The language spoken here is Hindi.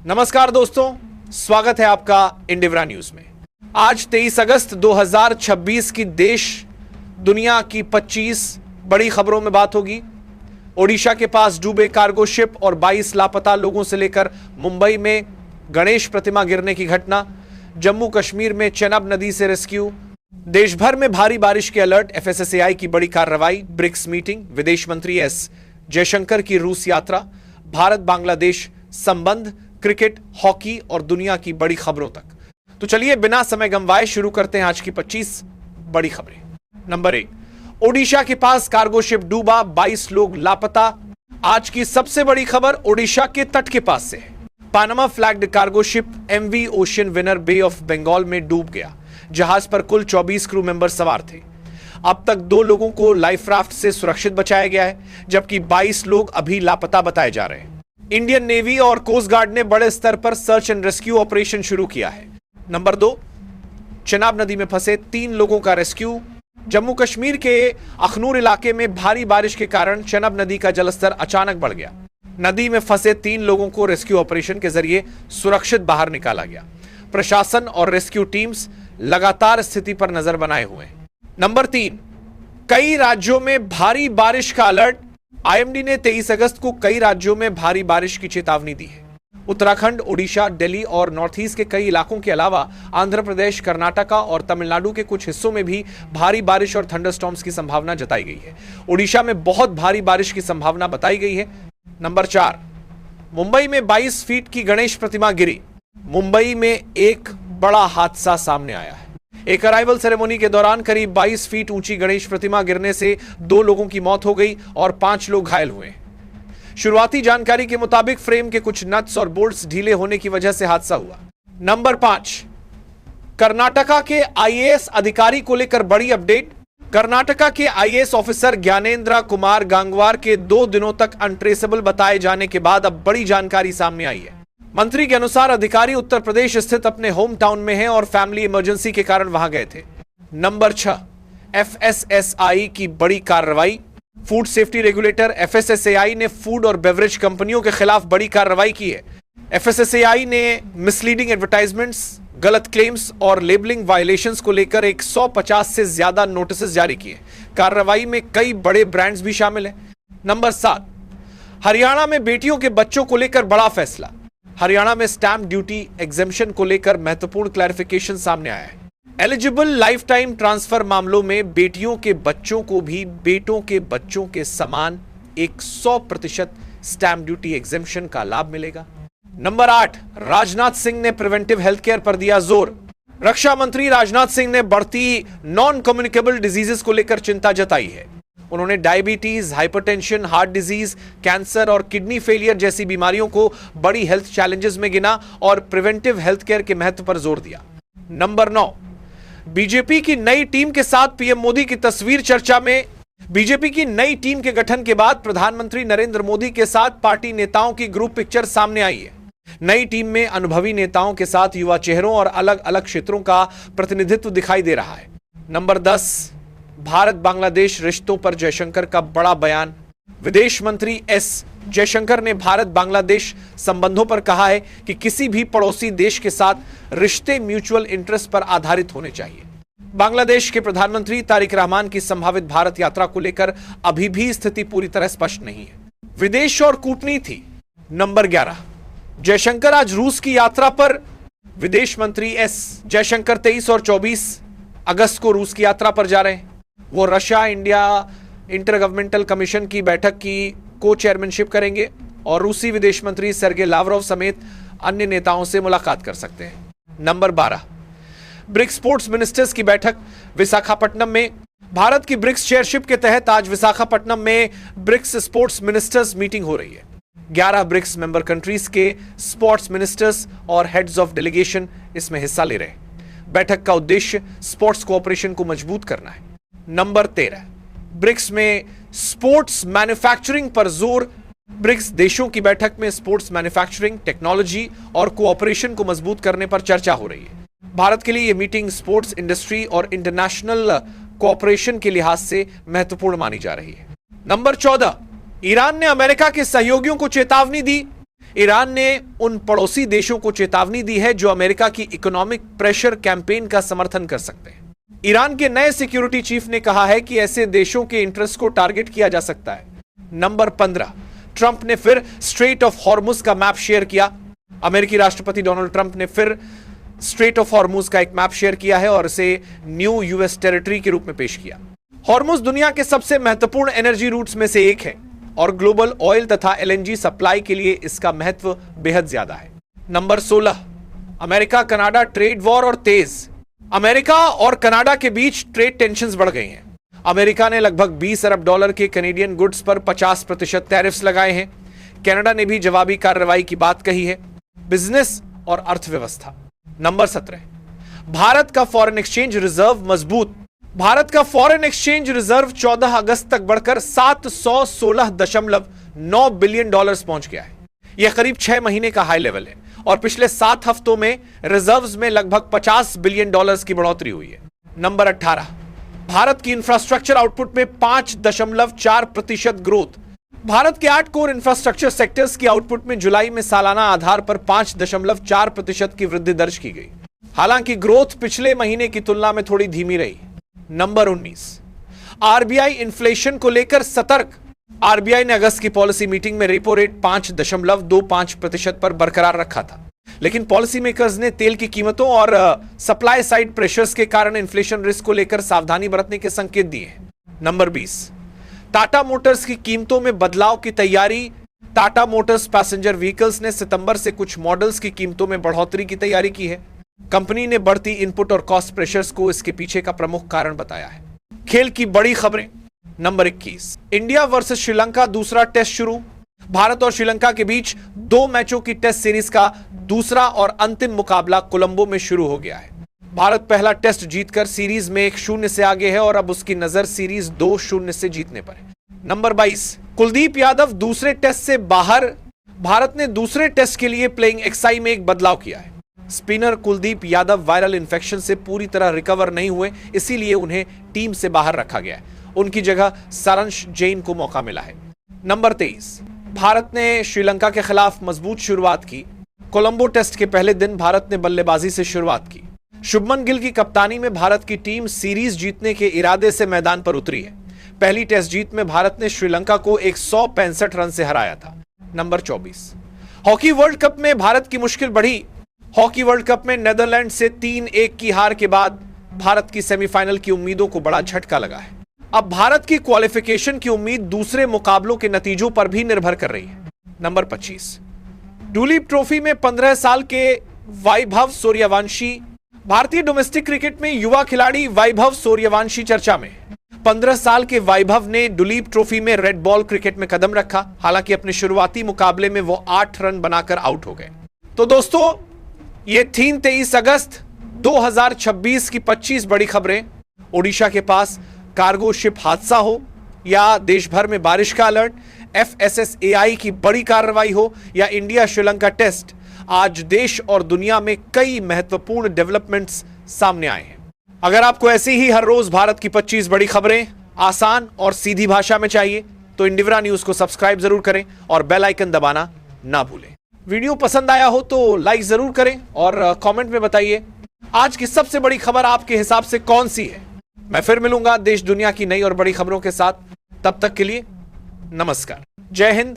नमस्कार दोस्तों, स्वागत है आपका इंडिवरा न्यूज में। आज 23 अगस्त 2026 की देश दुनिया की 25 बड़ी खबरों में बात होगी। ओडिशा के पास डूबे कार्गो शिप और 22 लापता लोगों से लेकर मुंबई में गणेश प्रतिमा गिरने की घटना, जम्मू कश्मीर में चेनाब नदी से रेस्क्यू, देश भर में भारी बारिश के अलर्ट, एफएसएसएआई की बड़ी कार्रवाई, ब्रिक्स मीटिंग, विदेश मंत्री एस जयशंकर की रूस यात्रा, भारत बांग्लादेश संबंध, क्रिकेट, हॉकी और दुनिया की बड़ी खबरों तक। तो चलिए बिना समय गंवाए शुरू करते हैं आज की 25 बड़ी खबरें। नंबर 1, ओडिशा के पास कार्गो शिप डूबा, 22 लोग लापता। आज की सबसे बड़ी खबर ओडिशा के तट के पास से है। Panama flagged cargo ship MV ocean winner bay of Bengal में डूब गया। जहाज पर कुल 24 क्रू मेंबर सवार थे। अब तक 2 लोगों को लाइफ राफ्ट से सुरक्षित बचाया गया है, जबकि 22 लोग अभी लापता बताए जा रहे हैं। इंडियन नेवी और कोस्ट गार्ड ने बड़े स्तर पर सर्च एंड रेस्क्यू ऑपरेशन शुरू किया है। नंबर 2, चेनाब नदी में फंसे 3 लोगों का रेस्क्यू। जम्मू कश्मीर के अखनूर इलाके में भारी बारिश के कारण चेनाब नदी का जलस्तर अचानक बढ़ गया। नदी में फंसे 3 लोगों को रेस्क्यू ऑपरेशन के जरिए सुरक्षित बाहर निकाला गया। प्रशासन और रेस्क्यू टीम्स लगातार स्थिति पर नजर बनाए हुए हैं। नंबर 3, कई राज्यों में भारी बारिश का अलर्ट। आईएमडी ने 23 अगस्त को कई राज्यों में भारी बारिश की चेतावनी दी है। उत्तराखंड, ओडिशा, दिल्ली और नॉर्थ ईस्ट के कई इलाकों के अलावा आंध्र प्रदेश, कर्नाटका और तमिलनाडु के कुछ हिस्सों में भी भारी बारिश और थंडरस्टॉर्म्स की संभावना जताई गई है। ओडिशा में बहुत भारी बारिश की संभावना बताई गई है। नंबर 4, मुंबई में 22 फीट की गणेश प्रतिमा गिरी। मुंबई में एक बड़ा हादसा सामने आया है। एक अराइवल सेरेमनी के दौरान करीब 22 फीट ऊंची गणेश प्रतिमा गिरने से 2 लोगों की मौत हो गई और 5 लोग घायल हुए। शुरुआती जानकारी के मुताबिक फ्रेम के कुछ नट्स और बोल्ट्स ढीले होने की वजह से हादसा हुआ। नंबर 5, कर्नाटका के आईएएस अधिकारी को लेकर बड़ी अपडेट। कर्नाटका के आईएएस ऑफिसर ज्ञानेंद्र कुमार गांगवार के 2 दिनों तक अनट्रेसेबल बताए जाने के बाद अब बड़ी जानकारी सामने आई है। मंत्री के अनुसार अधिकारी उत्तर प्रदेश स्थित अपने होम टाउन में हैं और फैमिली इमरजेंसी के कारण वहां गए थे। नंबर 6, एफएसएसएआई की बड़ी कार्रवाई। फूड सेफ्टी रेगुलेटर एफएसएसएआई ने फूड और बेवरेज कंपनियों के खिलाफ बड़ी कार्रवाई की है। एफएसएसएआई ने मिसलीडिंग एडवर्टाइजमेंट्स, गलत क्लेम्स और लेबलिंग वायलेशंस को लेकर 150 से ज्यादा नोटिस जारी किए। कार्रवाई में कई बड़े ब्रांड्स भी शामिल हैं। नंबर 7, हरियाणा में बेटियों के बच्चों को लेकर बड़ा फैसला। हरियाणा में स्टैंप ड्यूटी एग्जेम्पशन को लेकर महत्वपूर्ण क्लैरिफिकेशन सामने आया है। एलिजिबल लाइफ टाइम ट्रांसफर मामलों में बेटियों के बच्चों को भी बेटों के बच्चों के समान 100% स्टैंप ड्यूटी एग्जेम्पशन का लाभ मिलेगा। नंबर 8, राजनाथ सिंह ने प्रिवेंटिव हेल्थ केयर पर दिया जोर। रक्षा मंत्री राजनाथ सिंह ने बढ़ती नॉन कम्युनिकेबल डिजीजेस को लेकर चिंता जताई है। उन्होंने diabetes, hypertension, heart disease, cancer और किडनी फेलियर जैसी बीमारियों को बड़ी हेल्थ चैलेंजेस में गिना और प्रिवेंटिव हेल्थ केयर के महत्व पर जोर दिया। नंबर 9, बीजेपी की नई टीम के साथ पीएम मोदी की तस्वीर चर्चा में। बीजेपी की नई टीम के गठन के बाद प्रधानमंत्री नरेंद्र मोदी के साथ पार्टी नेताओं की ग्रुप पिक्चर सामने आई है। नई टीम में अनुभवी नेताओं के साथ युवा चेहरों और अलग अलग क्षेत्रों का प्रतिनिधित्व दिखाई दे रहा है। नंबर 10, भारत बांग्लादेश रिश्तों पर जयशंकर का बड़ा बयान। विदेश मंत्री एस जयशंकर ने भारत बांग्लादेश संबंधों पर कहा है कि किसी भी पड़ोसी देश के साथ रिश्ते म्यूचुअल इंटरेस्ट पर आधारित होने चाहिए। बांग्लादेश के प्रधानमंत्री तारिक रहमान की संभावित भारत यात्रा को लेकर अभी भी स्थिति पूरी तरह स्पष्ट नहीं है। विदेश और कूटनीति। नंबर 11, जयशंकर आज रूस की यात्रा पर। विदेश मंत्री एस जयशंकर 23 और 24 अगस्त को रूस की यात्रा पर जा रहे हैं। वो Russia India inter governmental commission की बैठक की को चेयरमैनशिप करेंगे और रूसी विदेश मंत्री सर्गे लावरोव समेत अन्य नेताओं से मुलाकात कर सकते हैं। नंबर 12, ब्रिक्स स्पोर्ट्स मिनिस्टर्स की बैठक विशाखापट्टनम में। भारत की ब्रिक्स चेयरशिप के तहत आज विशाखापट्टनम में ब्रिक्स स्पोर्ट्स मिनिस्टर्स मीटिंग हो रही है। 11 ब्रिक्स मेंबर कंट्रीज के स्पोर्ट्स मिनिस्टर्स और हेड्स ऑफ डेलीगेशन इसमें हिस्सा ले रहे हैं। बैठक का उद्देश्य स्पोर्ट्स कोऑपरेशन को मजबूत करना है। नंबर 13, ब्रिक्स में स्पोर्ट्स मैन्युफैक्चरिंग पर जोर। ब्रिक्स देशों की बैठक में स्पोर्ट्स मैन्युफैक्चरिंग, टेक्नोलॉजी और कोऑपरेशन को मजबूत करने पर चर्चा हो रही है। भारत के लिए यह मीटिंग स्पोर्ट्स इंडस्ट्री और इंटरनेशनल कोऑपरेशन के लिहाज से महत्वपूर्ण मानी जा रही है। नंबर 14, ईरान ने अमेरिका के सहयोगियों को चेतावनी दी। ईरान ने उन पड़ोसी देशों को चेतावनी दी है जो अमेरिका की इकोनॉमिक प्रेशर कैंपेन का समर्थन कर सकते हैं। ईरान के नए सिक्योरिटी चीफ ने कहा है कि ऐसे देशों के इंटरेस्ट को टारगेट किया जा सकता है। नंबर 15, ट्रंप ने फिर स्ट्रेट ऑफ हॉर्मुज का मैप शेयर किया। अमेरिकी राष्ट्रपति डोनाल्ड ट्रंप ने फिर स्ट्रेट ऑफ हॉर्मुज का एक मैप शेयर किया है और इसे न्यू यूएस टेरिटरी के रूप में पेश किया। हॉर्मुज दुनिया के सबसे महत्वपूर्ण एनर्जी रूट्स में से एक है और ग्लोबल ऑयल तथा एलएनजी सप्लाई के लिए इसका महत्व बेहद ज्यादा है। Number 16, America Canada trade war और तेज। अमेरिका और कनाडा के बीच ट्रेड टेंशंस बढ़ गई हैं। अमेरिका ने लगभग $20 अरब के कैनेडियन गुड्स पर 50% टैरिफ्स लगाए हैं। कनाडा ने भी जवाबी कार्रवाई की बात कही है। बिजनेस और अर्थव्यवस्था। नंबर 17, भारत का फॉरेन एक्सचेंज रिजर्व मजबूत। भारत का फॉरेन एक्सचेंज रिजर्व 14 अगस्त तक बढ़कर $716.9 बिलियन पहुंच गया है। यह करीब 6 महीने का हाई लेवल है और पिछले 7 हफ्तों में रिजर्व्स में लगभग $50 बिलियन की बढ़ोतरी हुई है। नंबर 18, भारत की इंफ्रास्ट्रक्चर आउटपुट में 5.4% ग्रोथ। भारत के 8 कोर इंफ्रास्ट्रक्चर सेक्टर्स की आउटपुट में जुलाई में सालाना आधार पर 5.4% की वृद्धि दर्ज की गई। हालांकि ग्रोथ पिछले महीने की तुलना में थोड़ी धीमी रही। नंबर 19, आरबीआई इन्फ्लेशन को लेकर सतर्क। आरबीआई ने अगस्त की पॉलिसी मीटिंग में रेपो रेट 5.25% पर बरकरार रखा था, लेकिन पॉलिसी मेकर्स ने तेल की कीमतों और सप्लाई साइड प्रेशर्स के कारण इन्फ्लेशन रिस्क को लेकर सावधानी बरतने के संकेत दिए हैं। नंबर 20, टाटा मोटर्स की कीमतों में बदलाव की तैयारी। टाटा मोटर्स पैसेंजर व्हीकल्स ने सितंबर से कुछ मॉडल्स की कीमतों में बढ़ोतरी की तैयारी की है। कंपनी ने बढ़ती इनपुट और कॉस्ट प्रेशर्स को इसके पीछे का प्रमुख कारण बताया है। खेल की बड़ी खबरें। नंबर 21, इंडिया वर्सेस श्रीलंका दूसरा टेस्ट शुरू। भारत और श्रीलंका के बीच 2 मैचों की टेस्ट सीरीज का दूसरा और अंतिम मुकाबला कोलंबो में शुरू हो गया है। भारत पहला टेस्ट जीतकर सीरीज में 1-0 से आगे है और अब उसकी नजर सीरीज 2-0 से जीतने पर है। नंबर 22, कुलदीप यादव दूसरे टेस्ट से बाहर। भारत ने दूसरे टेस्ट के लिए प्लेइंग एक्साई में एक बदलाव किया है। Spinner Kuldeep Yadav viral infection से पूरी तरह रिकवर नहीं हुए, इसीलिए उन्हें टीम से बाहर रखा गया है। उनकी जगह सारंश जैन को मौका मिला है। नंबर 23, भारत ने श्रीलंका के खिलाफ मजबूत शुरुआत की। कोलंबो टेस्ट के पहले दिन भारत ने बल्लेबाजी से शुरुआत की। शुभमन गिल की कप्तानी में भारत की टीम सीरीज जीतने के इरादे से मैदान पर उतरी है। पहली टेस्ट जीत में भारत ने श्रीलंका को 165 रन से हराया था। नंबर 24, हॉकी वर्ल्ड कप में भारत की मुश्किल बढ़ी। हॉकी वर्ल्ड कप में नेदरलैंड से 3-1 की हार के बाद भारत की सेमीफाइनल की उम्मीदों को बड़ा झटका लगा है। अब भारत की क्वालिफिकेशन की उम्मीद दूसरे मुकाबलों के नतीजों पर भी निर्भर कर रही है। नंबर 25, डुलीप ट्रॉफी में 15 साल के वैभव सूर्यवंशी। भारतीय डोमेस्टिक क्रिकेट में युवा खिलाड़ी वैभव सूर्यवंशी चर्चा में। 15 साल के वैभव ने डुलीप ट्रॉफी में रेड बॉल क्रिकेट में कदम रखा। हालांकि अपने शुरुआती मुकाबले में वो 8 रन बनाकर आउट हो गए। तो दोस्तों, ये थी 23 अगस्त 2026 की 25 बड़ी खबरें। ओडिशा के पास कार्गो शिप हादसा हो या देश भर में बारिश का अलर्ट, FSSAI की बड़ी कार्रवाई हो या इंडिया श्रीलंका टेस्ट, आज देश और दुनिया में कई महत्वपूर्ण डेवलपमेंट्स सामने आए हैं। अगर आपको ऐसी ही हर रोज भारत की 25 बड़ी खबरें आसान और सीधी भाषा में चाहिए तो इंडिवरा न्यूज को सब्सक्राइब जरूर करें और बेल आइकन दबाना ना भूलें। वीडियो पसंद आया हो तो लाइक जरूर करें और कमेंट में बताइए आज की सबसे बड़ी खबर आपके हिसाब से कौन सी है। मैं फिर मिलूंगा देश दुनिया की नई और बड़ी खबरों के साथ। तब तक के लिए नमस्कार। जय हिंद,